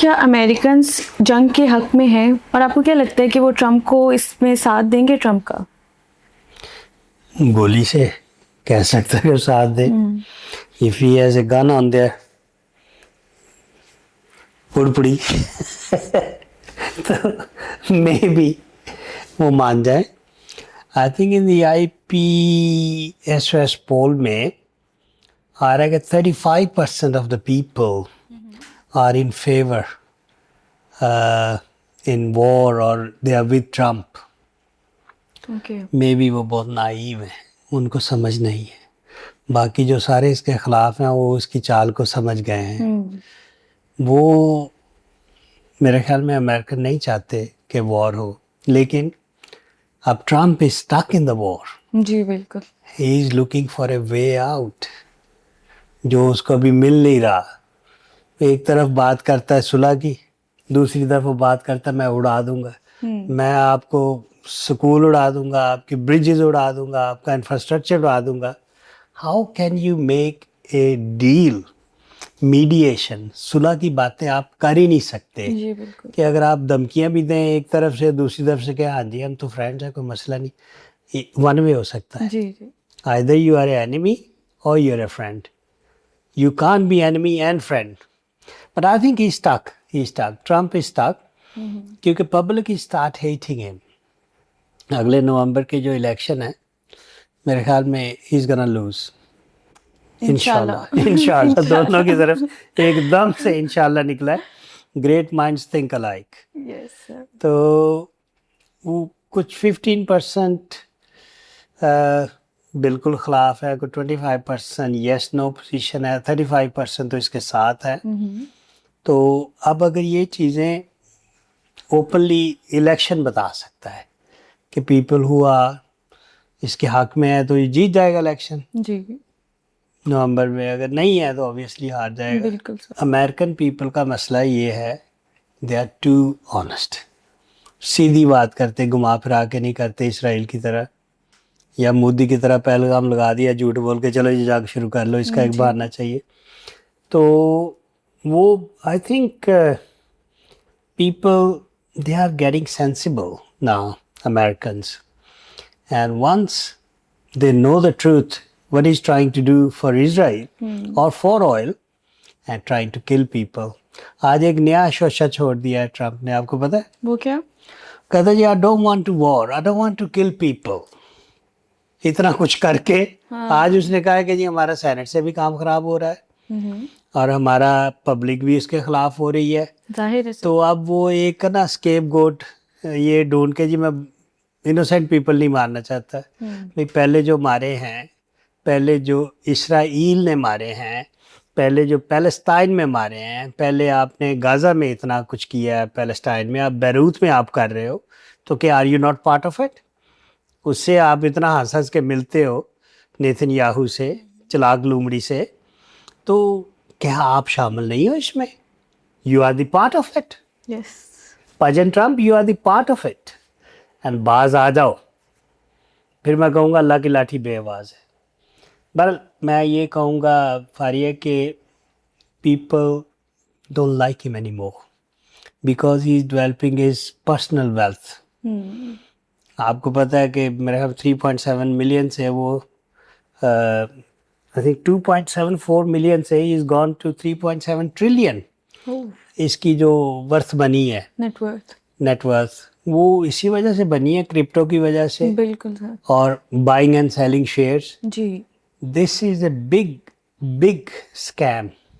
کیا امریکنز جنگ کے حق میں ہیں اور آپ کو کیا لگتا ہے کہ وہ ٹرمپ کو اس میں ساتھ دیں گے؟ ٹرمپ کا گولی سے کہہ سکتا ہے کہ ساتھ دے. if he has a gun on there پڑی تو مے بی وہ مان جائے. I think in the I P S S poll میں آ رہا ہے کہ 35% of the people are in favour in war اور they are with Trump. May be وہ بہت نائیو ہیں, ان کو سمجھ نہیں ہے. باقی جو سارے اس کے خلاف ہیں وہ اس کی چال کو سمجھ گئے ہیں. وہ میرے خیال میں امریکن نہیں چاہتے کہ وار ہو, لیکن اب Trump is stuck in the war. جی بالکل. He is looking for a way out جو اس کو ابھی مل نہیں رہا. ایک طرف بات کرتا ہے صلح کی, دوسری طرف وہ بات کرتا ہے میں اڑا دوں گا, میں آپ کو سکول اڑا دوں گا, آپ کی بریجز اڑا دوں گا, آپ کا انفراسٹرکچر اڑا دوں گا. How can you make a deal, mediation, صلح کی باتیں آپ کر ہی نہیں سکتے کہ اگر آپ دھمکیاں بھی دیں ایک طرف سے, دوسری طرف سے کہ ہاں جی ہم تو فرینڈز ہیں کوئی مسئلہ نہیں. ون وے ہو سکتا ہے, either you are an enemy or you are a friend. You can't be enemy and friend. But I think he's stuck. Trump is stuck. کیونکہ public is start hating him. اگلے نومبر کے جو election ہے میرے خیال میں he's gonna lose. انشاءاللہ دونوں کی طرف ایک دم سے انشاءاللہ نکلا ہے. Great minds think alike. تو وہ کچھ 15% بالکل خلاف ہے, کوئی 25% یس نو پوزیشن ہے, 35% تو اس کے ساتھ ہے. تو اب اگر یہ چیزیں اوپنلی الیکشن بتا سکتا ہے کہ پیپل ہوا اس کے حق میں ہے تو یہ جیت جائے گا الیکشن نومبر میں, اگر نہیں ہے تو obviously ہار جائے گا. امریکن پیپل کا مسئلہ یہ ہے, دے آر ٹو آنیسٹ. سیدھی بات کرتے, گھما پھرا کے نہیں کرتے اسرائیل کی طرح یا مودی کی طرح پہلگام لگا دیا جھوٹ بول کے چلو یہ جنگ شروع کر لو, اس کا ایک بہانہ چاہیے. تو وہ I think people they are getting sensible now, Americans. And once they know the truth, what he's trying to do for Israel or for oil and trying to kill people. آج ایک نیا شوشہ چھوڑ دیا ہے ٹرمپ نے, آپ کو پتہ ہے وہ کیا کہتا ہے جی I don't want to war, I don't want to kill people. اتنا کچھ کر کے آج اس نے کہا ہے کہ جی ہمارا سینٹ سے بھی کام خراب ہو رہا ہے اور ہمارا پبلک بھی اس کے خلاف ہو رہی ہے. تو اب وہ ایک نا اسکیپ گوٹ یہ ڈھونڈ کے, جی میں انوسینٹ پیپل نہیں مارنا چاہتا. پہلے جو مارے ہیں, پہلے جو اسرائیل نے مارے ہیں, پہلے جو پیلسٹائن میں مارے ہیں, پہلے آپ نے غزہ میں اتنا کچھ کیا ہے پیلسٹائن میں, اب بیروت میں آپ کر رہے ہو, تو کہ are you not part of it? اس سے آپ اتنا ہنس ہنس کے ملتے ہو نیتن یاہو سے, چلاک لومڑی سے, تو کیا آپ شامل نہیں ہو اس میں؟ You are the part of it. Pigeon Trump, you are the part of it. And باز آ جاؤ, پھر میں کہوں گا اللہ کی لاٹھی بے آواز ہے. بہرحال میں یہ کہوں گا فاریہ کہ پیپل ڈونٹ لائک ہم any more because he is developing his personal wealth. آپ کو پتہ ہے کہ میرے خیال 3.7 ملین سے وہ I think 2.74 ملین سے ہی از گون ٹو 3.7 ٹریلین. اس کی جو ورتھ بنی ہے, نیٹ ورتھ, وہ اسی وجہ سے بنی ہے, کرپٹو کی وجہ سے. بالکل سر. اور بائنگ اینڈ سیلنگ شیئرز. جی this is a big scheme.